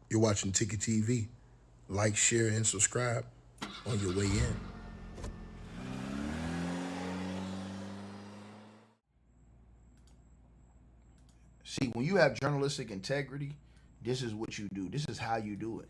You're watching Ticket TV. Like, share, and subscribe on your way in. See, when you have journalistic integrity, this is what you do. This is how you do it.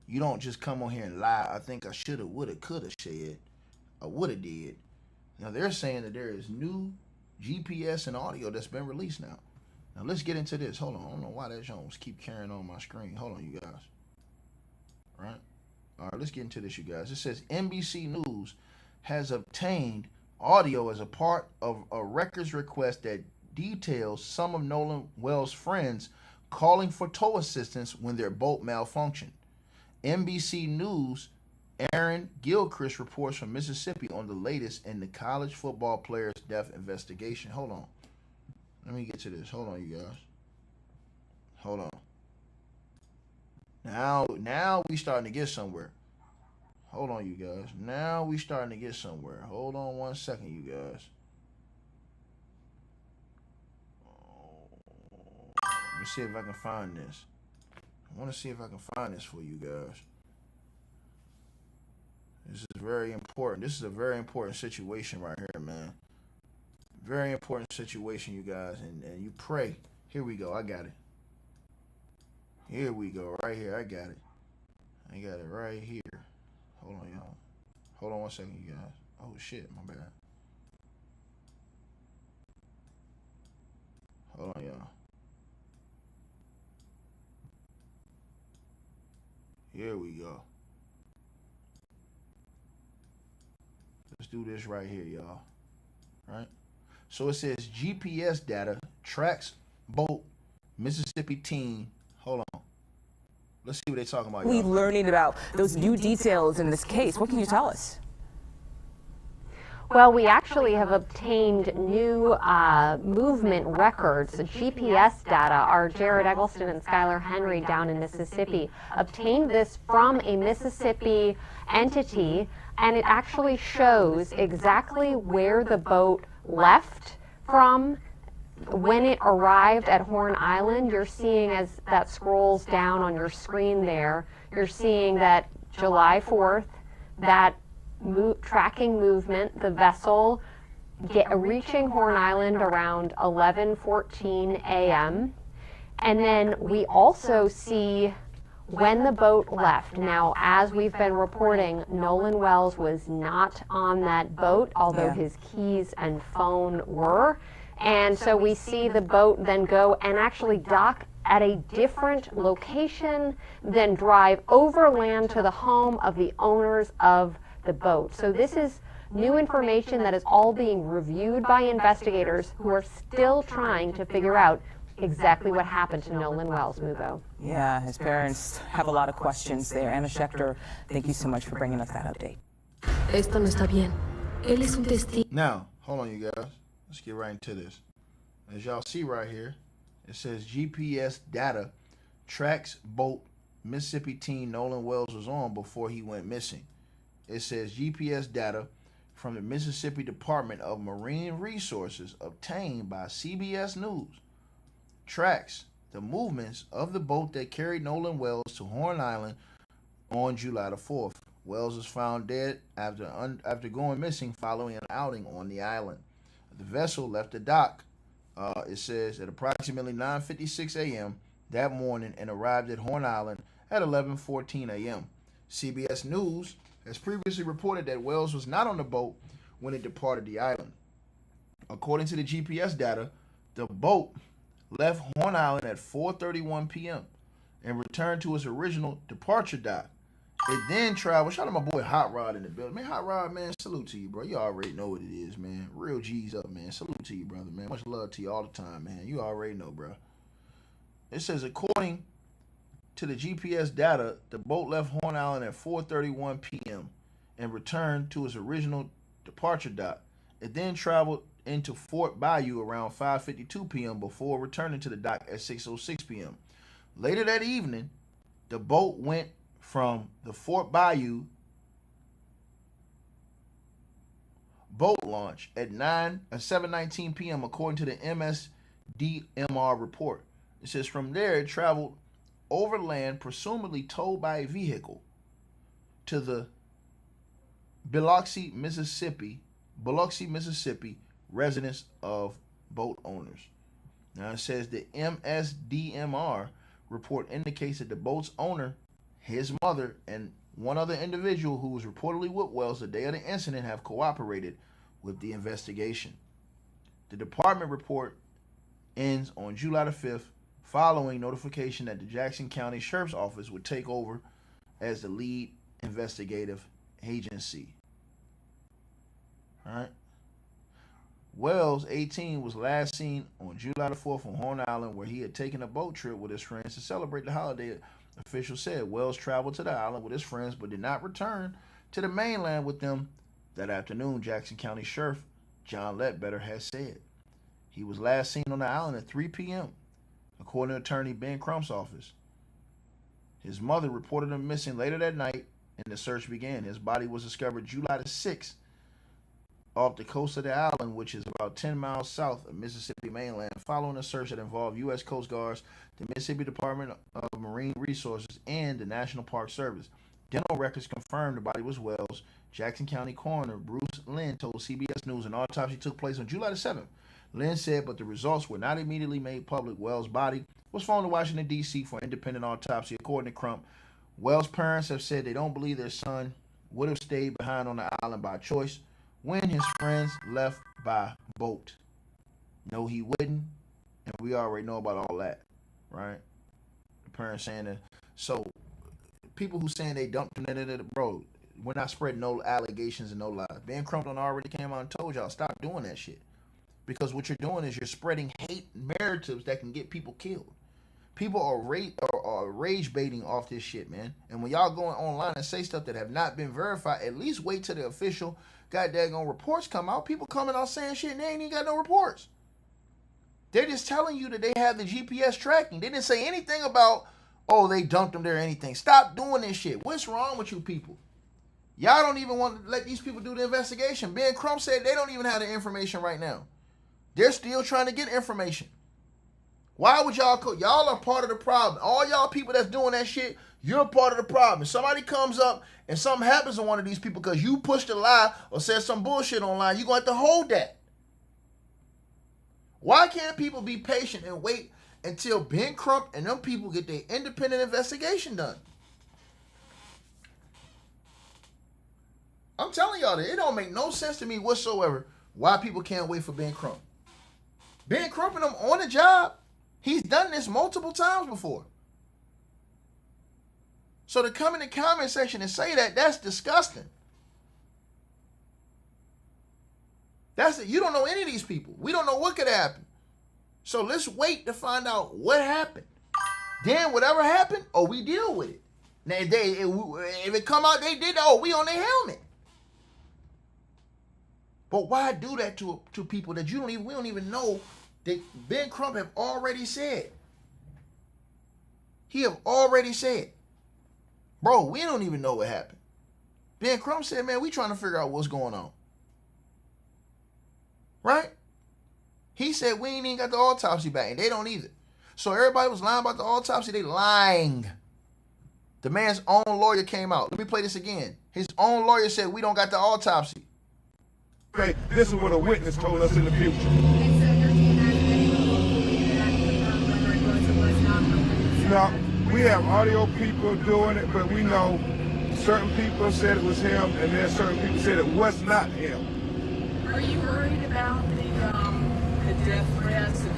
You don't just come on here and lie. I think I shoulda, woulda, coulda said, or woulda did. Now they're saying that there is new GPS and audio that's been released now. Now let's get into this. Hold on. I don't know why that Jones keep carrying on my screen. Hold on, you guys. All right, let's get into this, you guys. It says NBC News has obtained audio as a part of a records request that details some of Nolan Wells' friends calling for tow assistance when their boat malfunctioned. NBC News' Aaron Gilchrist reports from Mississippi on the latest in the college football player's death investigation. Hold on. Let me get to this. Hold on, you guys. Hold on. Now we starting to get somewhere. Hold on, you guys. Now we starting to get somewhere. Hold on 1 second, you guys. Let me see if I can find this. I want to see if I can find this for you guys. This is very important. This is a very important situation right here, man. Very important situation, you guys. And you pray. Here we go. I got it. Here we go. Right here. I got it. I got it right here. Hold on, y'all. Hold on 1 second, you guys. Oh, shit. My bad. Hold on, y'all. Here we go. Let's do this right here, y'all. Right? So it says GPS data tracks boat Mississippi teen. Hold on. Let's see what they're talking about, We y'all. learning about those new details in this case. What can you tell us? Well, we actually have obtained new movement records, GPS data. Our Jared Eggleston and Skylar Henry down in Mississippi obtained this from a Mississippi entity, and it actually shows exactly where the boat left from when it arrived at Horn Island. You're seeing, as that scrolls down on your screen there, you're seeing that July 4th, that tracking movement, the vessel reaching Horn Island around 11:14 a.m. And then we also see when the boat left. Now, as we've been reporting, Nolan Wells was not on that boat, although his keys and phone were. And so we see the boat then go and actually dock at a different location, then drive overland to the home of the owners of the boat. So this is new information that is all being reviewed by investigators who are still trying to figure out exactly what happened to Nolan Wells, Mugo. Yeah, his parents have a lot of questions there. Anna Schechter, thank you so much for bringing us that update. Esto no está bien. Él es un testigo. Now, hold on, you guys. Let's get right into this. As y'all see right here, it says GPS data tracks boat Mississippi teen Nolan Wells was on before he went missing. It says GPS data from the Mississippi Department of Marine Resources obtained by CBS News tracks the movements of the boat that carried Nolan Wells to Horn Island on July the 4th. Wells was found dead after going missing following an outing on the island. The vessel left the dock, it says, at approximately 9:56 a.m. that morning and arrived at Horn Island at 11:14 a.m. CBS News has previously reported that Wells was not on the boat when it departed the island. According to the GPS data, the boat left Horn Island at 4:31 p.m. and returned to its original departure dock. It then traveled. Shout out my boy Hot Rod in the building. Man, Hot Rod, man, salute to you, bro. You already know what it is, man. Real G's up, man. Salute to you, brother, man. Much love to you all the time, man. You already know, bro. It says, according to the GPS data, the boat left Horn Island at 4:31 p.m. and returned to its original departure dock. It then traveled into Fort Bayou around 5:52 p.m. before returning to the dock at 6:06 p.m. Later that evening, the boat went from the Fort Bayou boat launch at 7:19 p.m. according to the MSDMR report. It says from there it traveled over land presumably towed by a vehicle to the Biloxi, Mississippi residence of boat owners. Now it says the MSDMR report indicates that the boat's owner, his mother, and one other individual who was reportedly with Wells the day of the incident have cooperated with the investigation. The department report ends on July the 5th, following notification that the Jackson County Sheriff's Office would take over as the lead investigative agency. All right. Wells, 18, was last seen on July the 4th on Horn Island, where he had taken a boat trip with his friends to celebrate the holiday. Officials said Wells traveled to the island with his friends but did not return to the mainland with them that afternoon, Jackson County Sheriff John Ledbetter has said. He was last seen on the island at 3 p.m., according to attorney Ben Crump's office. His mother reported him missing later that night, and the search began. His body was discovered July the 6th off the coast of the island, which is about 10 miles south of Mississippi mainland, following a search that involved U.S. Coast Guards, the Mississippi Department of Marine Resources, and the National Park Service. Dental records confirmed the body was Wells. Jackson County coroner Bruce Lynn told CBS News an autopsy took place on July the 7th. Lynn said, but the results were not immediately made public. Wells' body was flown to Washington, D.C. for an independent autopsy, according to Crump. Wells' parents have said they don't believe their son would have stayed behind on the island by choice when his friends left by boat. No, he wouldn't, and we already know about all that, right? The parents saying that. So, people who saying they dumped him, bro, we're not spreading no allegations and no lies. Ben Crump already came out and told y'all, stop doing that shit. Because what you're doing is you're spreading hate narratives that can get people killed. People are rage baiting off this shit, man. And when y'all going online and say stuff that have not been verified, at least wait till the official goddamn reports come out. People coming out saying shit and they ain't even got no reports. They're just telling you that they have the GPS tracking. They didn't say anything about, oh, they dumped them there or anything. Stop doing this shit. What's wrong with you people? Y'all don't even want to let these people do the investigation. Ben Crump said they don't even have the information right now. They're still trying to get information. Why would y'all are part of the problem. All y'all people that's doing that shit, you're part of the problem. If somebody comes up and something happens to one of these people because you pushed a lie or said some bullshit online, you're going to have to hold that. Why can't people be patient and wait until Ben Crump and them people get their independent investigation done? I'm telling y'all that it don't make no sense to me whatsoever why people can't wait for Ben Crump. Ben Crump and them on the job. He's done this multiple times before. So to come in the comment section and say that, that's disgusting. That's it. You don't know any of these people. We don't know what could happen. So let's wait to find out what happened. Then whatever happened, we deal with it. Now if it come out they did, we on their helmet. But why do that to people that we don't even know that Ben Crump have already said. He have already said, bro, we don't even know what happened. Ben Crump said, man, we trying to figure out what's going on. Right? He said we ain't even got the autopsy back, and they don't either. So everybody was lying about the autopsy. They lying. The man's own lawyer came out. Let me play this again. His own lawyer said we don't got the autopsy. Okay, this is what a witness told us in the future. Now, we have audio people doing it, but we know certain people said it was him, and then certain people said it was not him. Are you worried about the death threats and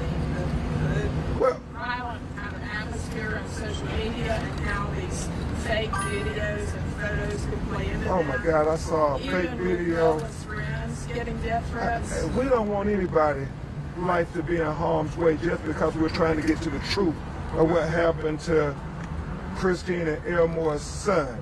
the violent kind of atmosphere on social media and how these fake videos and photos could play into Oh my God, I saw a fake video. Friends getting death threats. We don't want anybody's life to be in harm's way just because we're trying to get to the truth of what happened to Christine and Elmore's son.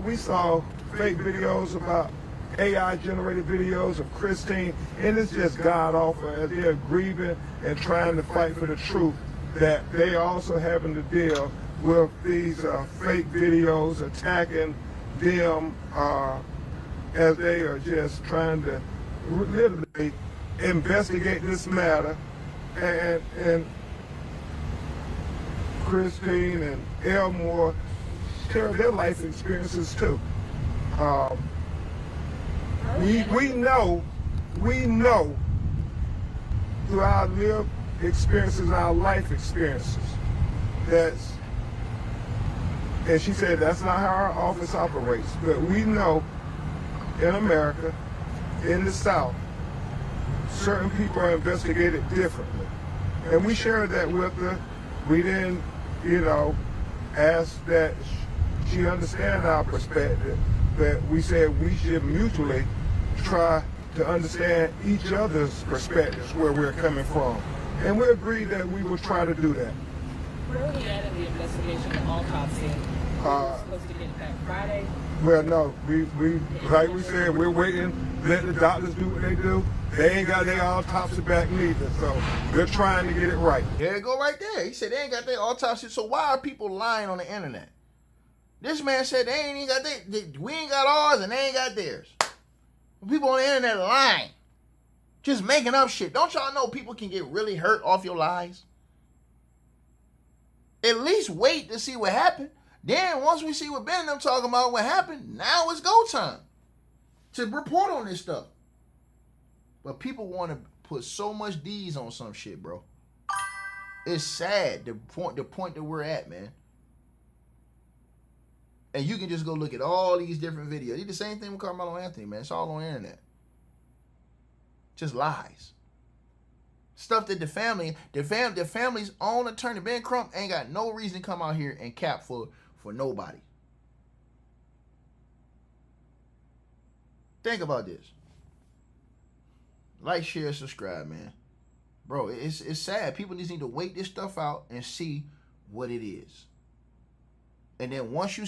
We saw fake videos about AI-generated videos of Christine, and it's just god-awful as they're grieving and trying to fight for the truth that they also having to deal with these fake videos attacking them as they are just trying to literally investigate this matter and Christine and Elmore share their life experiences too. We know through our lived experiences, our life experiences, and she said that's not how our office operates, but we know in America, in the South, certain people are investigated differently. And we shared that with her. We didn't, ask that she understand our perspective, but we said we should mutually try to understand each other's perspectives, where we're coming from. And we agreed that we would try to do that. Where are we at in the investigation of autopsy? We're supposed to get back Friday. Well, no, we like we said, we're waiting, let the doctors do what they do. They ain't got their autopsy back neither, so they're trying to get it right. There you go right there. He said they ain't got their autopsy, so why are people lying on the internet? This man said they ain't even got we ain't got ours and they ain't got theirs. People on the internet lying. Just making up shit. Don't y'all know people can get really hurt off your lies? At least wait to see what happened. Then once we see what Ben and them talking about what happened, now it's go time to report on this stuff. But people want to put so much D's on some shit, bro. It's sad, the point that we're at, man. And you can just go look at all these different videos. They did the same thing with Carmelo Anthony, man. It's all on the internet. Just lies. Stuff that the family's own attorney, Ben Crump, ain't got no reason to come out here and cap for nobody. Think about this. Like, share, subscribe, man. Bro, it's sad. People just need to wait this stuff out and see what it is. And then once we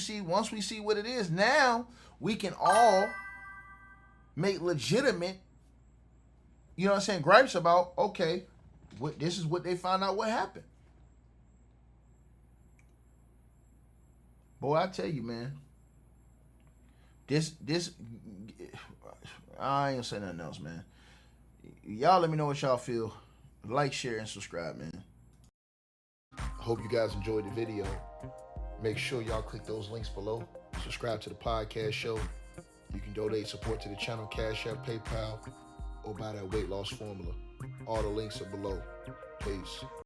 see what it is, now we can all make legitimate, gripes about, okay, this is what they found out what happened. Boy, I tell you, man, this I ain't gonna say nothing else, man. Y'all let me know what y'all feel. Like, share, and subscribe, man. Hope you guys enjoyed the video. Make sure y'all click those links below. Subscribe to the podcast show. You can donate support to the channel, Cash App, PayPal, or buy that weight loss formula. All the links are below. Peace.